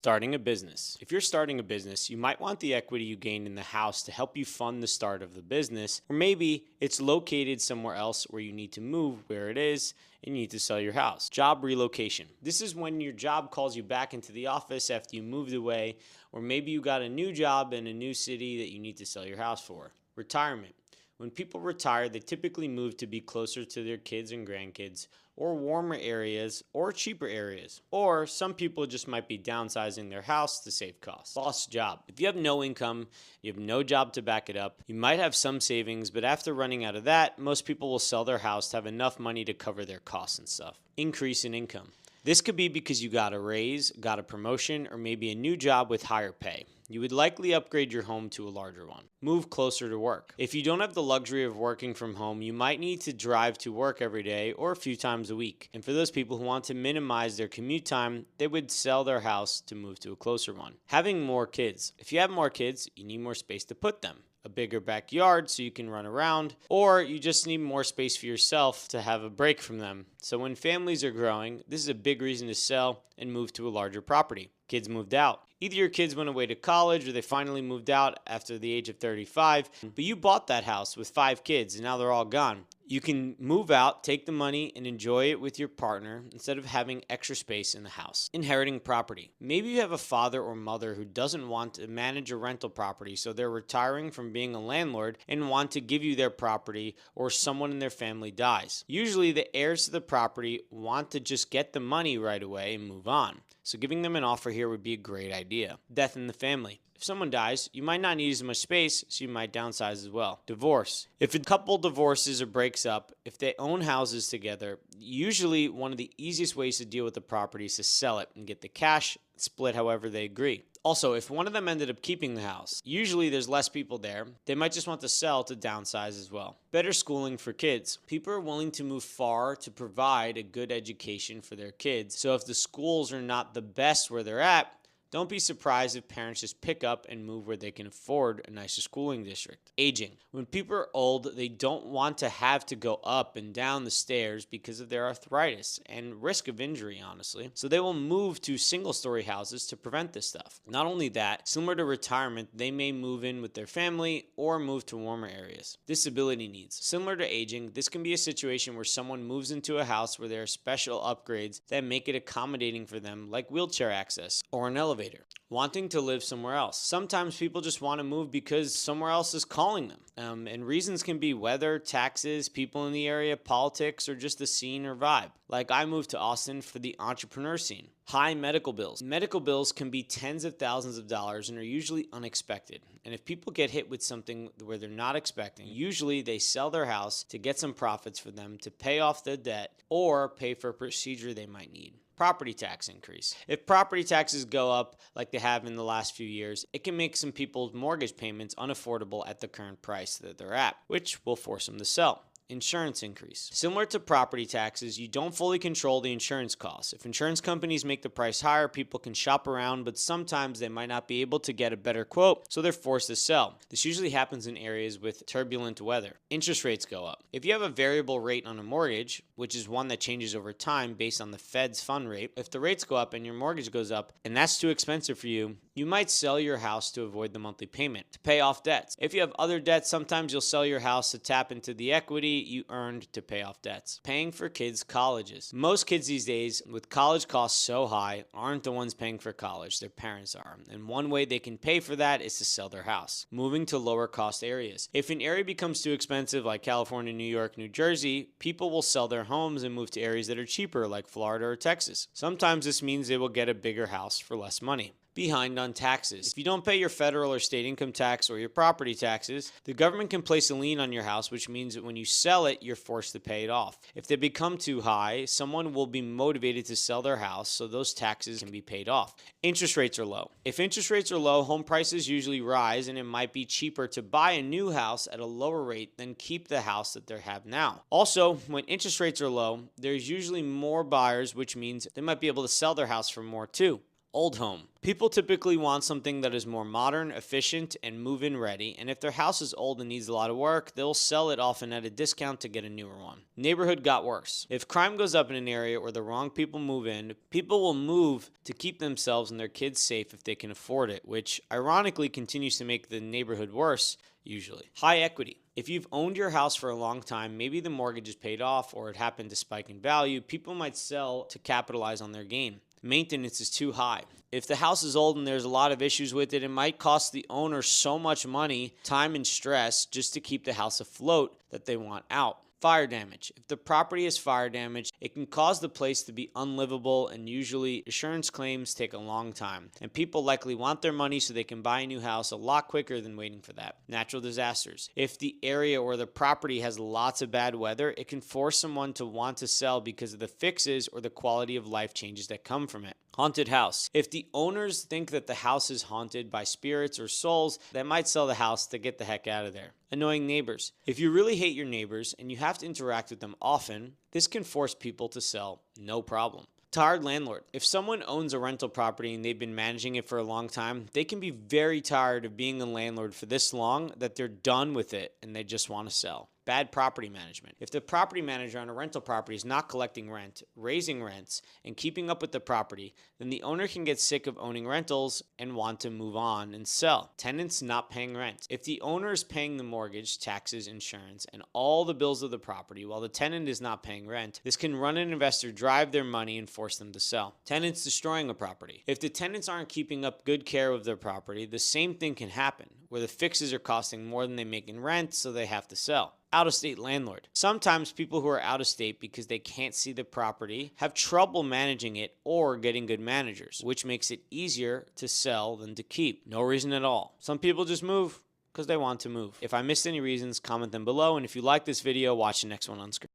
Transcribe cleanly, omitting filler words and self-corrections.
Starting a business. If you're starting a business, you might want the equity you gained in the house to help you fund the start of the business, or maybe it's located somewhere else where you need to move where it is and you need to sell your house. Job relocation. This is when your job calls you back into the office after you moved away, or maybe you got a new job in a new city that you need to sell your house for. Retirement. When people retire, they typically move to be closer to their kids and grandkids, or warmer areas, or cheaper areas. Or some people just might be downsizing their house to save costs. Lost job. If you have no income, you have no job to back it up, you might have some savings, but after running out of that, most people will sell their house to have enough money to cover their costs and stuff. Increase in income. This could be because you got a raise, got a promotion, or maybe a new job with higher pay. You would likely upgrade your home to a larger one. Move closer to work. If you don't have the luxury of working from home, you might need to drive to work every day or a few times a week. And for those people who want to minimize their commute time, they would sell their house to move to a closer one. Having more kids. If you have more kids, you need more space to put them. A bigger backyard so you can run around, or you just need more space for yourself to have a break from them. So when families are growing, this is a big reason to sell and move to a larger property. Kids moved out. Either your kids went away to college or they finally moved out after the age of 35, but you bought that house with 5 kids and now they're all gone. You can move out, take the money, and enjoy it with your partner instead of having extra space in the house. Inheriting property. Maybe you have a father or mother who doesn't want to manage a rental property, so they're retiring from being a landlord and want to give you their property, or someone in their family dies. Usually the heirs to the property want to just get the money right away and move on. So giving them an offer here would be a great idea. Death in the family. If someone dies, you might not need as much space, so you might downsize as well. Divorce. If a couple divorces or breaks up, if they own houses together, usually one of the easiest ways to deal with the property is to sell it and get the cash, split however they agree. Also, if one of them ended up keeping the house, usually there's less people there. They might just want to sell to downsize as well. Better schooling for kids. People are willing to move far to provide a good education for their kids. So if the schools are not the best where they're at, don't be surprised if parents just pick up and move where they can afford a nicer schooling district. Aging. When people are old, they don't want to have to go up and down the stairs because of their arthritis and risk of injury, honestly. So they will move to single-story houses to prevent this stuff. Not only that, similar to retirement, they may move in with their family or move to warmer areas. Disability needs. Similar to aging, this can be a situation where someone moves into a house where there are special upgrades that make it accommodating for them, like wheelchair access or an elevator. Wanting to live somewhere else. Sometimes people just want to move because somewhere else is calling them. And reasons can be weather, taxes, people in the area, politics, or just the scene or vibe. Like I moved to Austin for the entrepreneur scene. High medical bills. Medical bills can be tens of thousands of dollars and are usually unexpected. And if people get hit with something where they're not expecting, usually they sell their house to get some profits for them to pay off the debt or pay for a procedure they might need. Property tax increase. If property taxes go up like they have in the last few years, it can make some people's mortgage payments unaffordable at the current price that they're at, which will force them to sell. Insurance increase. Similar to property taxes, you don't fully control the insurance costs. If insurance companies make the price higher, people can shop around, but sometimes they might not be able to get a better quote, so they're forced to sell. This usually happens in areas with turbulent weather. Interest rates go up. If you have a variable rate on a mortgage, which is one that changes over time based on the Fed's fund rate, if the rates go up and your mortgage goes up and that's too expensive for you, you might sell your house to avoid the monthly payment, to pay off debts. If you have other debts, sometimes you'll sell your house to tap into the equity you earned to pay off debts. Paying for kids' colleges. Most kids these days, with college costs so high, aren't the ones paying for college, their parents are. And one way they can pay for that is to sell their house. Moving to lower cost areas. If an area becomes too expensive, like California, New York, New Jersey, people will sell their homes and move to areas that are cheaper, like Florida or Texas. Sometimes this means they will get a bigger house for less money. Behind on taxes. If you don't pay your federal or state income tax or your property taxes, the government can place a lien on your house, which means that when you sell it, you're forced to pay it off. If they become too high, someone will be motivated to sell their house so those taxes can be paid off. Interest rates are low. If interest rates are low, home prices usually rise and it might be cheaper to buy a new house at a lower rate than keep the house that they have now. Also, when interest rates are low, there's usually more buyers, which means they might be able to sell their house for more too. Old home. People typically want something that is more modern, efficient, and move-in ready, and if their house is old and needs a lot of work, they'll sell it often at a discount to get a newer one. Neighborhood got worse. If crime goes up in an area where the wrong people move in, people will move to keep themselves and their kids safe if they can afford it, which ironically continues to make the neighborhood worse, usually. High equity. If you've owned your house for a long time, maybe the mortgage is paid off or it happened to spike in value, people might sell to capitalize on their gain. Maintenance is too high. If the house is old and there's a lot of issues with it, it might cost the owner so much money, time, and stress just to keep the house afloat that they want out. Fire damage. If the property is fire damage, it can cause the place to be unlivable, and usually insurance claims take a long time. And people likely want their money so they can buy a new house a lot quicker than waiting for that. Natural disasters. If the area or the property has lots of bad weather, it can force someone to want to sell because of the fixes or the quality of life changes that come from it. Haunted house. If the owners think that the house is haunted by spirits or souls, they might sell the house to get the heck out of there. Annoying neighbors. If you really hate your neighbors and you have to interact with them often, this can force people to sell, no problem. Tired landlord. If someone owns a rental property and they've been managing it for a long time, they can be very tired of being a landlord for this long that they're done with it and they just want to sell. Bad property management. If the property manager on a rental property is not collecting rent, raising rents, and keeping up with the property, then the owner can get sick of owning rentals and want to move on and sell. Tenants not paying rent. If the owner is paying the mortgage, taxes, insurance, and all the bills of the property while the tenant is not paying rent, this can run an investor drive their money and force them to sell. Tenants destroying a property. If the tenants aren't keeping up good care of their property, the same thing can happen, where the fixes are costing more than they make in rent, so they have to sell. Out-of-state landlord. Sometimes people who are out of state because they can't see the property have trouble managing it or getting good managers, which makes it easier to sell than to keep. No reason at all. Some people just move because they want to move. If I missed any reasons, comment them below, and if you like this video, watch the next one on screen.